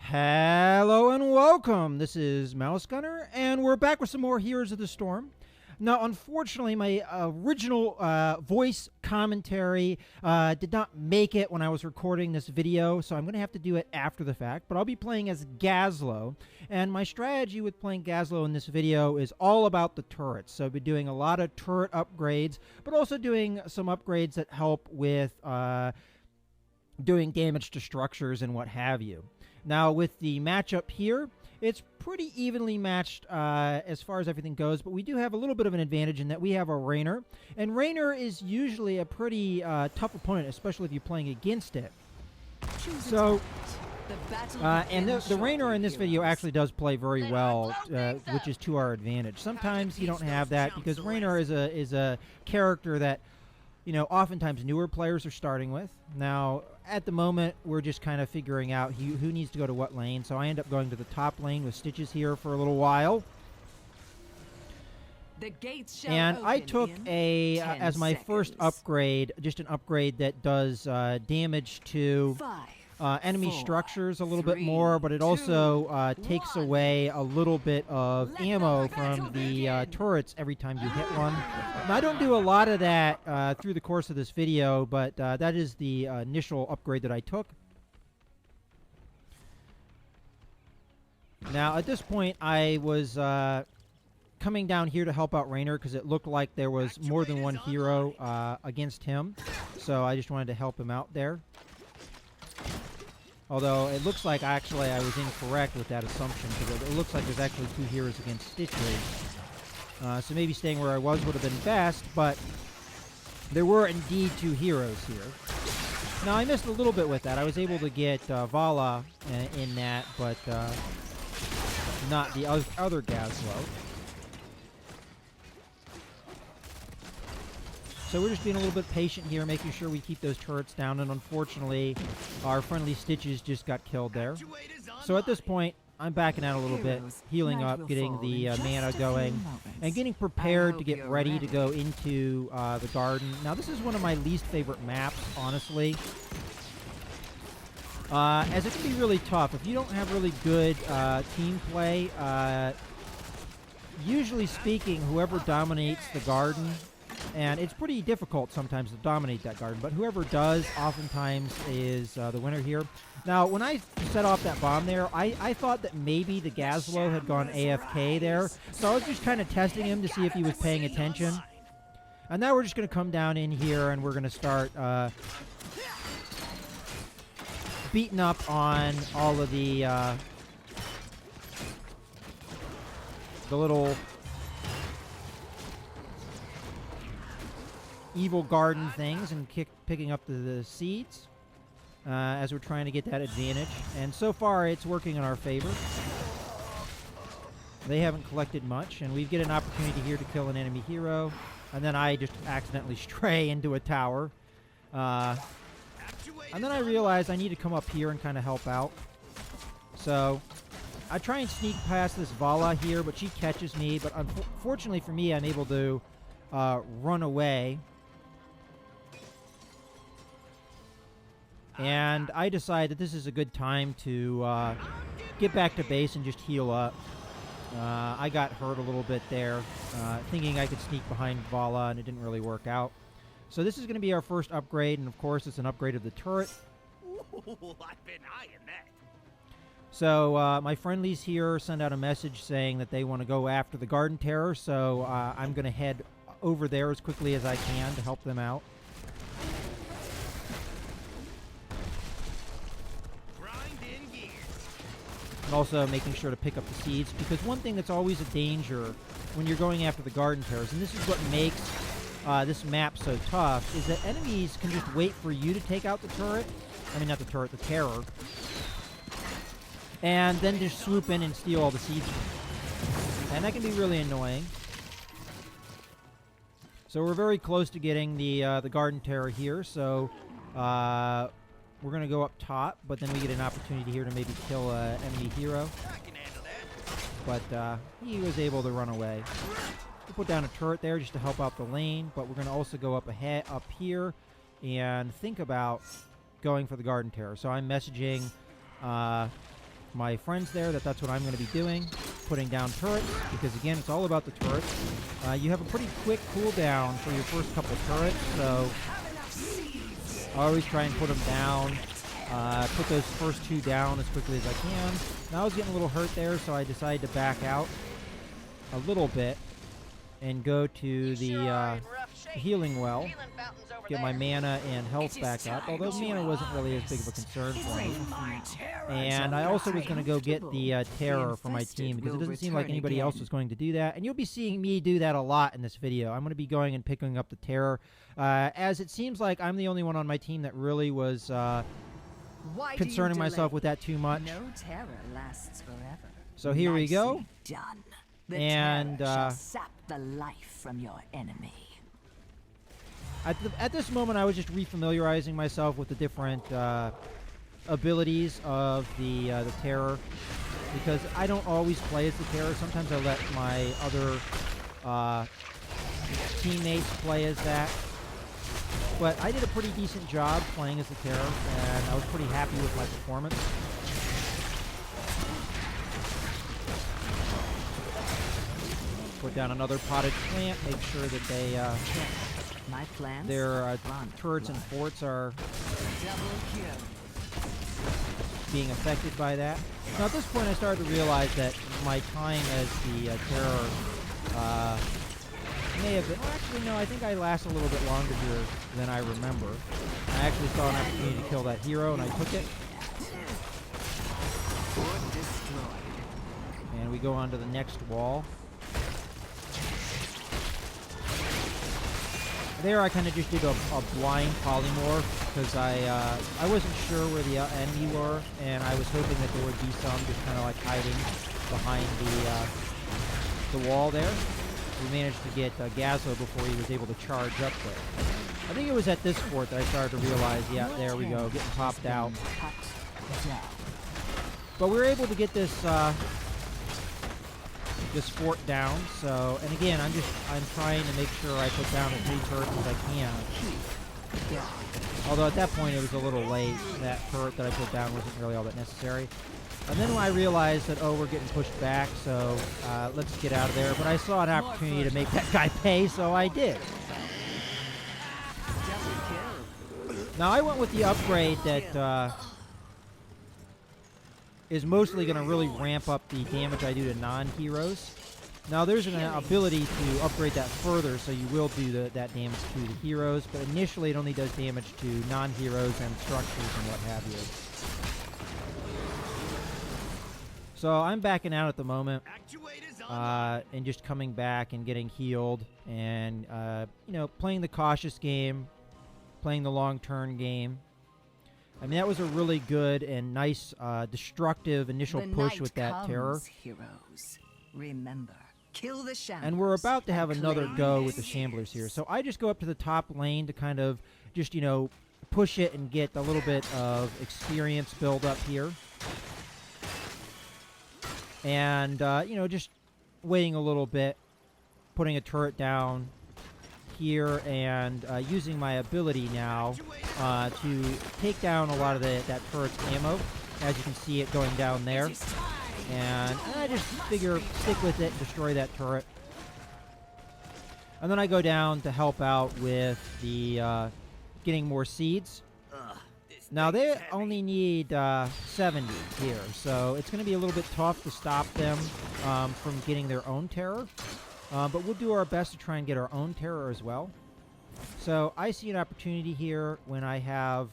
Hello and welcome. This is Mouse Gunner, and we're back with some more Heroes of the Storm. Now, unfortunately, my original voice commentary did not make it when I was recording this video, so I'm going to have to do it after the fact. But I'll be playing as Gazlowe, and my strategy with playing Gazlowe in this video is all about the turrets. So I'll be doing a lot of turret upgrades, but also doing some upgrades that help with doing damage to structures and what have you. Now, with the matchup here, it's pretty evenly matched as far as everything goes, but we do have a little bit of an advantage in that we have a Raynor, and Raynor is usually a pretty tough opponent, especially if you're playing against it. So, and the Raynor in this video actually does play very well, which is to our advantage. Sometimes you don't have that because Raynor is a character that, you know, oftentimes newer players are starting with. Now, at the moment, we're just kind of figuring out who needs to go to what lane. So I end up going to the top lane with Stitches here for a little while. The gates shall and I open took as my first upgrade, just an upgrade that does damage to enemy structures a little bit more, but it also takes away a little bit of ammo from the turrets every time you hit one. Now, I don't do a lot of that through the course of this video, but that is the initial upgrade that I took. Now, at this point, I was coming down here to help out Raynor because it looked like there was more than one hero against him, so I just wanted to help him out there. Although it looks like actually I was incorrect with that assumption, because it looks like there's actually two heroes against Stitches. So maybe staying where I was would have been best, but there were indeed two heroes here. Now, I missed a little bit with that. I was able to get Vala in that, but not the other Gazlowe. So we're just being a little bit patient here, making sure we keep those turrets down, and unfortunately, our friendly Stitches just got killed there. So at this point, I'm backing out a little bit, healing up, getting the mana going, and getting prepared to get ready to go into the garden. Now, this is one of my least favorite maps, honestly, as it can be really tough. If you don't have really good team play, usually speaking, whoever dominates the garden, and it's pretty difficult sometimes to dominate that garden, but whoever does oftentimes is the winner here. Now, when I set off that bomb there, I thought that maybe the Gazlowe had gone AFK there, so I was just kind of testing him to see if he was paying attention. And now we're just going to come down in here, and we're going to start beating up on all of the little evil garden things and picking up the seeds as we're trying to get that advantage. And so far, it's working in our favor. They haven't collected much, and we get an opportunity here to kill an enemy hero. And then I just accidentally stray into a tower. And then I realize I need to come up here and kind of help out. So I try and sneak past this Vala here, but she catches me. But unfortunately for me, I'm able to run away. And I decide that this is a good time to get back to base and just heal up. I got hurt a little bit there, thinking I could sneak behind Vala, and it didn't really work out. So this is going to be our first upgrade, and of course it's an upgrade of the turret. Ooh, I've been eyeing that. So my friendlies here send out a message saying that they want to go after the Garden Terror, so I'm going to head over there as quickly as I can to help them out. And also making sure to pick up the seeds, because one thing that's always a danger when you're going after the Garden Terrors, and this is what makes this map so tough, is that enemies can just wait for you to take out the turret. I mean, not the turret, the terror. And then just swoop in and steal all the seeds. And that can be really annoying. So we're very close to getting the Garden Terror here, so we're going to go up top, but then we get an opportunity here to maybe kill an enemy hero. But he was able to run away. We'll put down a turret there just to help out the lane, but we're going to also go up here and think about going for the Garden Terror. So I'm messaging my friends there that that's what I'm going to be doing, putting down turrets, because again, it's all about the turrets. You have a pretty quick cooldown for your first couple turrets, so I always try and put them down, put those first 2 down as quickly as I can. Now I was getting a little hurt there, so I decided to back out a little bit and go to the healing well, get my mana and health back up, although mana wasn't really as big of a concern for me. And I also was going to go get the terror for my team, because it doesn't seem like anybody else was going to do that. And you'll be seeing me do that a lot in this video. I'm going to be going and picking up the terror, as it seems like I'm the only one on my team that really was concerning myself with that too much. No terror lasts forever. So here we go. Done. The And terror shall sap the life from your enemy. At this moment, I was just refamiliarizing myself with the different abilities of the terror, because I don't always play as the terror. Sometimes I let my other teammates play as that. But I did a pretty decent job playing as the terror, and I was pretty happy with my performance. Put down another potted plant, make sure that they My plans their turrets and forts are being affected by that. Now at this point I started to realize that my time as the terror may have been, well, actually no, I think I last a little bit longer here than I remember. I actually saw an opportunity to kill that hero and I took it. And we go on to the next wall. There I kind of just did a blind polymorph, because I wasn't sure where the enemy were, and I was hoping that there would be some just kind of like hiding behind the wall there. We managed to get Gazlowe before he was able to charge up there. I think it was at this fort that I started to realize, yeah, there we go, getting popped out. But we were able to get this this fort down, so, and again, I'm trying to make sure I put down as many turrets as I can. Although at that point it was a little late. That turret that I put down wasn't really all that necessary. And then when I realized that, oh, we're getting pushed back, so let's get out of there. But I saw an opportunity to make that guy pay, so I did. Now I went with the upgrade that is mostly going to really ramp up the damage I do to non-heroes. Now there's an ability to upgrade that further, so you will do that damage to the heroes, but initially it only does damage to non-heroes and structures and what have you. So I'm backing out at the moment, and just coming back and getting healed, and you know, playing the cautious game, playing the long turn game. I mean, that was a really good and nice destructive initial push with that terror. Heroes. Remember, kill the shamblers. And we're about to have another go with the shamblers here. So I just go up to the top lane to kind of just, you know, push it and get a little bit of experience build up here. And, you know, just waiting a little bit, putting a turret down here, and using my ability now to take down a lot of that turret's ammo. As you can see it going down there. And I just figure stick with it and destroy that turret. And then I go down to help out with the getting more seeds. Now they only need 70 here, so it's going to be a little bit tough to stop them from getting their own terror. But we'll do our best to try and get our own terror as well. So I see an opportunity here when I have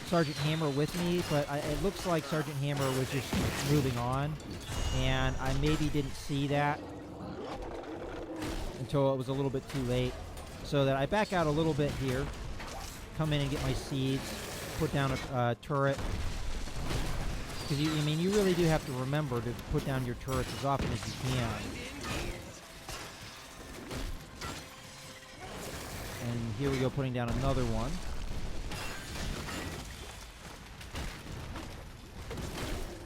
Sergeant Hammer with me, but it looks like Sergeant Hammer was just moving on, and I maybe didn't see that until it was a little bit too late. So that I back out a little bit here, come in and get my seeds, put down a turret. Because I mean, you really do have to remember to put down your turrets as often as you can. And here we go, putting down another one.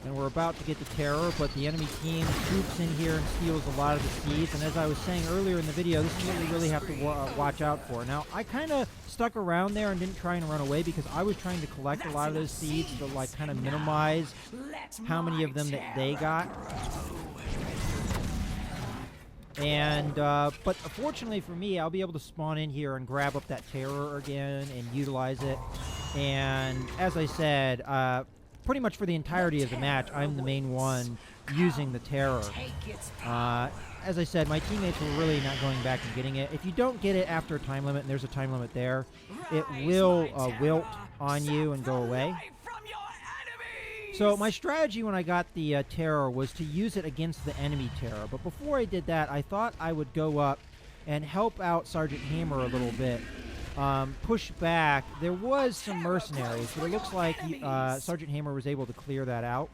and we're about to get the terror, but the enemy team swoops in here and steals a lot of the seeds. And as I was saying earlier in the video, this is what we really have to watch out for. Now, I kind of stuck around there and didn't try and run away because I was trying to collect a lot of those seeds to like kind of minimize how many of them that they got. And but fortunately for me, I'll be able to spawn in here and grab up that terror again and utilize it. And as I said, pretty much for the entirety of the match, I'm the main one using the terror. As I said, my teammates were really not going back and getting it. If you don't get it after a time limit, and there's a time limit there, it will wilt on you and go away. So my strategy when I got the terror was to use it against the enemy terror. But before I did that, I thought I would go up and help out Sergeant Hammer a little bit. Push back. There was some mercenaries, but it looks like Sergeant Hammer was able to clear that out.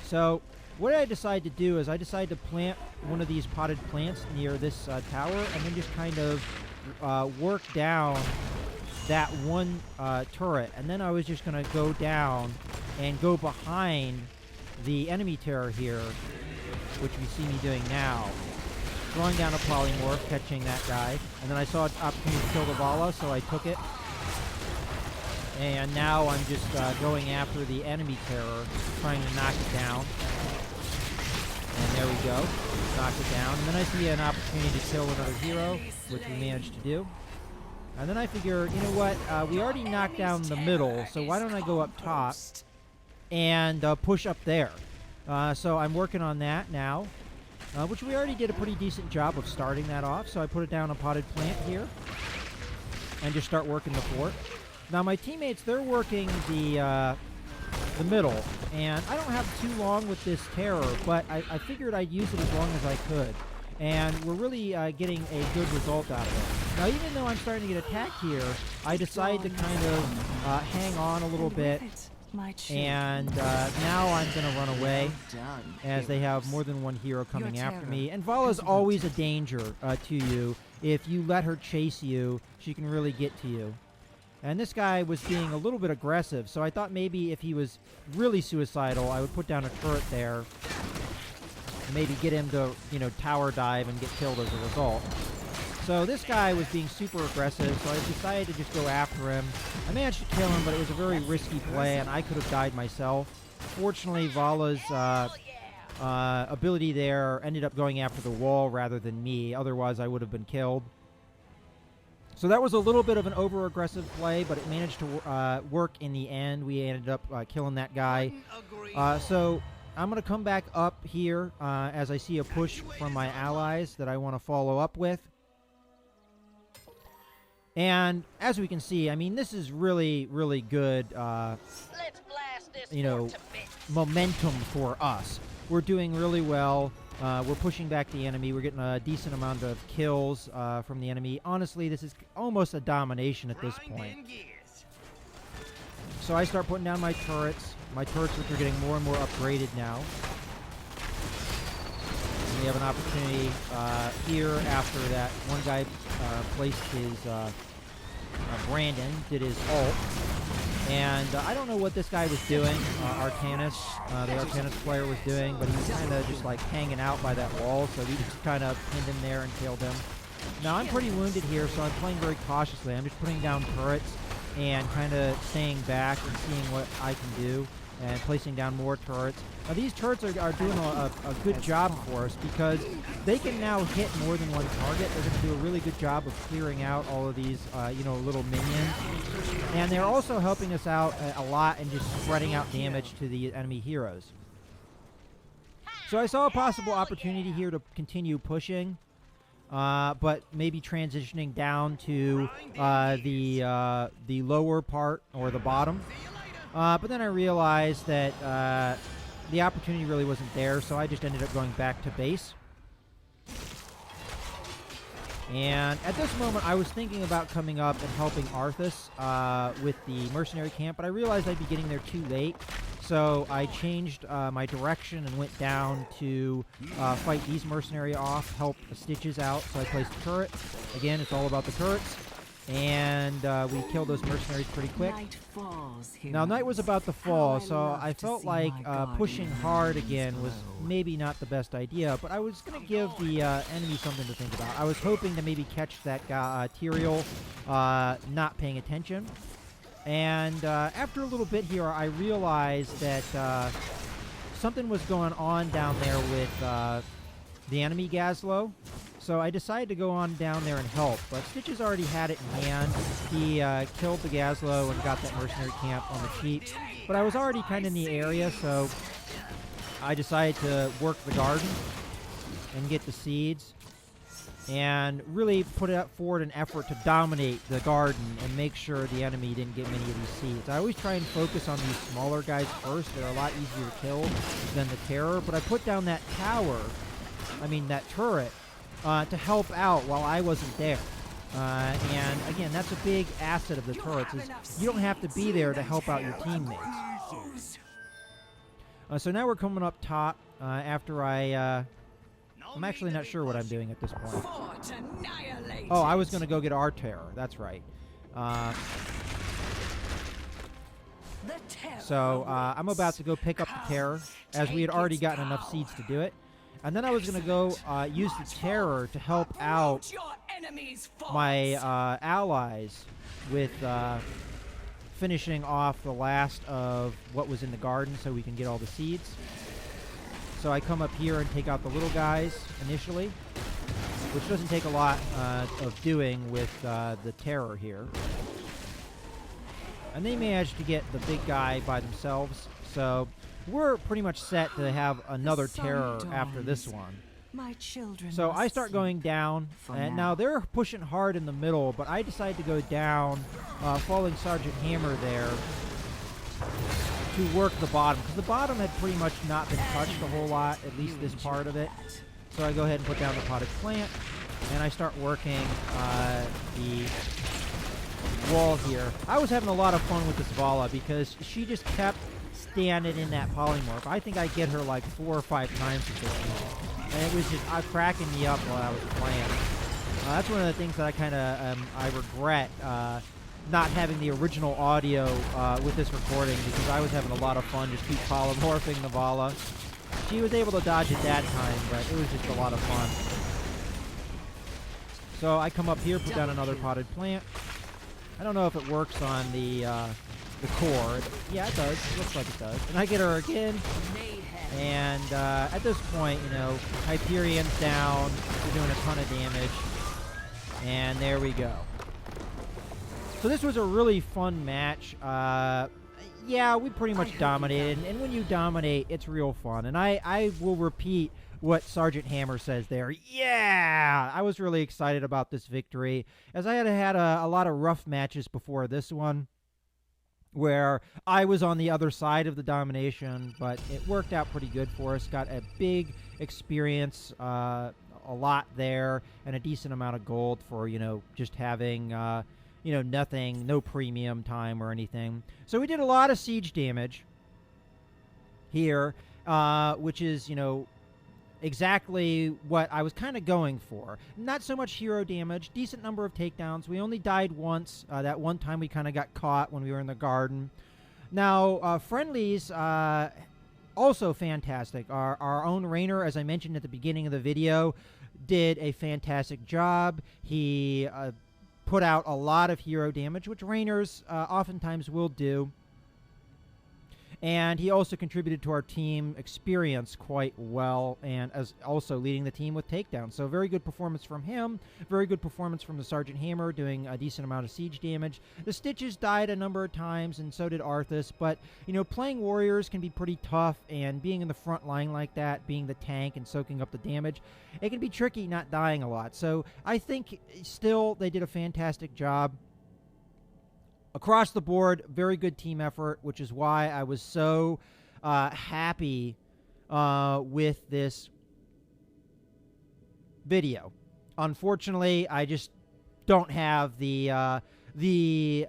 So what I decided to do is I decided to plant one of these potted plants near this tower and then just kind of work down that one turret. And then I was just going to go down and go behind the enemy terror here, which you see me doing now. Throwing down a polymorph, catching that guy. And then I saw an opportunity to kill the Vala, so I took it. And now I'm just going after the enemy terror, trying to knock it down. And there we go. Knock it down. And then I see an opportunity to kill another hero, which we managed to do. And then I figure, you know what? We already knocked down the middle, so why don't I go up top and push up there? So I'm working on that now. Which we already did a pretty decent job of starting that off. So I put it down a potted plant here and just start working the fort. Now my teammates, they're working the middle, and I don't have too long with this terror, but I figured I'd use it as long as I could. And we're really getting a good result out of it. Now even though I'm starting to get attacked here, I decided to kind of hang on a little bit. And now I'm going to run away as they have more than one hero coming after me. And Vala's always a danger to you. If you let her chase you, she can really get to you. And this guy was being a little bit aggressive, so I thought maybe if he was really suicidal, I would put down a turret there. And maybe get him to, you know, tower dive and get killed as a result. So this guy was being super aggressive, so I decided to just go after him. I managed to kill him, but it was a very risky play, and I could have died myself. Fortunately, Vala's ability there ended up going after the wall rather than me. Otherwise, I would have been killed. So that was a little bit of an over-aggressive play, but it managed to work in the end. We ended up killing that guy. So I'm going to come back up here as I see a push from my allies that I want to follow up with. And as we can see, I mean, this is really, really good, you know, momentum for us. We're doing really well. We're pushing back the enemy. We're getting a decent amount of kills from the enemy. Honestly, this is almost a domination at this point. So I start putting down my turrets. My turrets, which are getting more and more upgraded now. And we have an opportunity here after that one guy placed his... Brandon did his ult, and I don't know what this guy was doing, Arcanus, the Arcanus player was doing, but he was kind of just like hanging out by that wall, so we just kind of pinned him there and killed him. Now I'm pretty wounded here, so I'm playing very cautiously. I'm just putting down turrets and kind of staying back and seeing what I can do and placing down more turrets. Now these turrets are doing a good job for us because they can now hit more than one target. They're going to do a really good job of clearing out all of these, you know, little minions. And they're also helping us out a lot and just spreading out damage to the enemy heroes. So I saw a possible opportunity here to continue pushing, but maybe transitioning down to the lower part or the bottom. But then I realized that the opportunity really wasn't there, so I just ended up going back to base. And at this moment, I was thinking about coming up and helping Arthas with the mercenary camp, but I realized I'd be getting there too late. So I changed my direction and went down to fight these mercenary off, help the Stitches out. So I placed a turret. Again, it's all about the turrets. and we killed those mercenaries pretty quick. Night falls, Now, night was about to fall, so love I to felt see like my pushing guardians hard again was glow. maybe not the best idea, but I was going to give the enemy something to think about. I was hoping to maybe catch that guy, Tyrael, not paying attention. And after a little bit here, I realized that something was going on down there with the enemy Gazlowe. So I decided to go on down there and help, but Stitches already had it in hand. He killed the Gazlowe and got that mercenary camp on the cheap. But I was already kind of in the area, so I decided to work the garden and get the seeds and really put forward an effort to dominate the garden and make sure the enemy didn't get many of these seeds. I always try and focus on these smaller guys first. They're a lot easier to kill than the terror, but I put down that that turret, to help out while I wasn't there. And again, that's a big asset of the turrets, is you don't have to be there to help out your teammates. So now we're coming up top after I'm actually not sure what I'm doing at this point. Oh, I was going to go get our terror. That's right. So I'm about to go pick up the terror, as we had already gotten enough seeds to do it. And then I was going to go use the terror to help out my allies with finishing off the last of what was in the garden so we can get all the seeds. So I come up here and take out the little guys initially, which doesn't take a lot of doing with the terror here. And they managed to get the big guy by themselves, so we're pretty much set to have another terror after this one. My children. So I start going down, and now they're pushing hard in the middle, but I decide to go down, following Sergeant Hammer there, to work the bottom, because the bottom had pretty much not been touched a whole lot, at least this part of it. So I go ahead and put down the potted plant, and I start working the wall here. I was having a lot of fun with this Vala, because she just kept standing in that polymorph. I think I get her like 4 or 5 times at this point. And it was just cracking me up while I was playing. That's one of the things that I kind of I regret not having the original audio with this recording, because I was having a lot of fun just keep polymorphing the Vala. She was able to dodge it that time, but it was just a lot of fun. So I come up here, put down another potted plant. I don't know if it works on the core. Yeah, it does. It looks like it does. And I get her again. And at this point, Hyperion's down. We're doing a ton of damage. And there we go. So this was a really fun match. Yeah, we pretty much dominated. And when you dominate, it's real fun. And I will repeat what Sergeant Hammer says there. Yeah! I was really excited about this victory, as I had a lot of rough matches before this one, where I was on the other side of the domination, but it worked out pretty good for us. Got a big experience, a lot there, and a decent amount of gold for, just having, nothing, no premium time or anything. So we did a lot of siege damage here, which is, exactly what I was kind of going for. Not so much hero damage, decent number of takedowns. We only died once. That one time we kind of got caught when we were in the garden. Now, friendlies, also fantastic. Our own Rainer, as I mentioned at the beginning of the video, did a fantastic job. He put out a lot of hero damage, which Rainers oftentimes will do. And he also contributed to our team experience quite well, and as also leading the team with takedowns. So very good performance from him. Very good performance from the Sergeant Hammer, doing a decent amount of siege damage. The Stitches died a number of times, and so did Arthas. But, playing warriors can be pretty tough, and being in the front line like that, being the tank and soaking up the damage, it can be tricky not dying a lot. So I think still they did a fantastic job. Across the board, very good team effort, which is why I was so happy with this video. Unfortunately, I just don't have the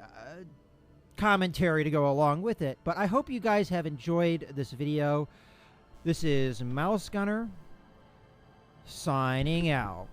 commentary to go along with it. But I hope you guys have enjoyed this video. This is Mouse Gunner signing out.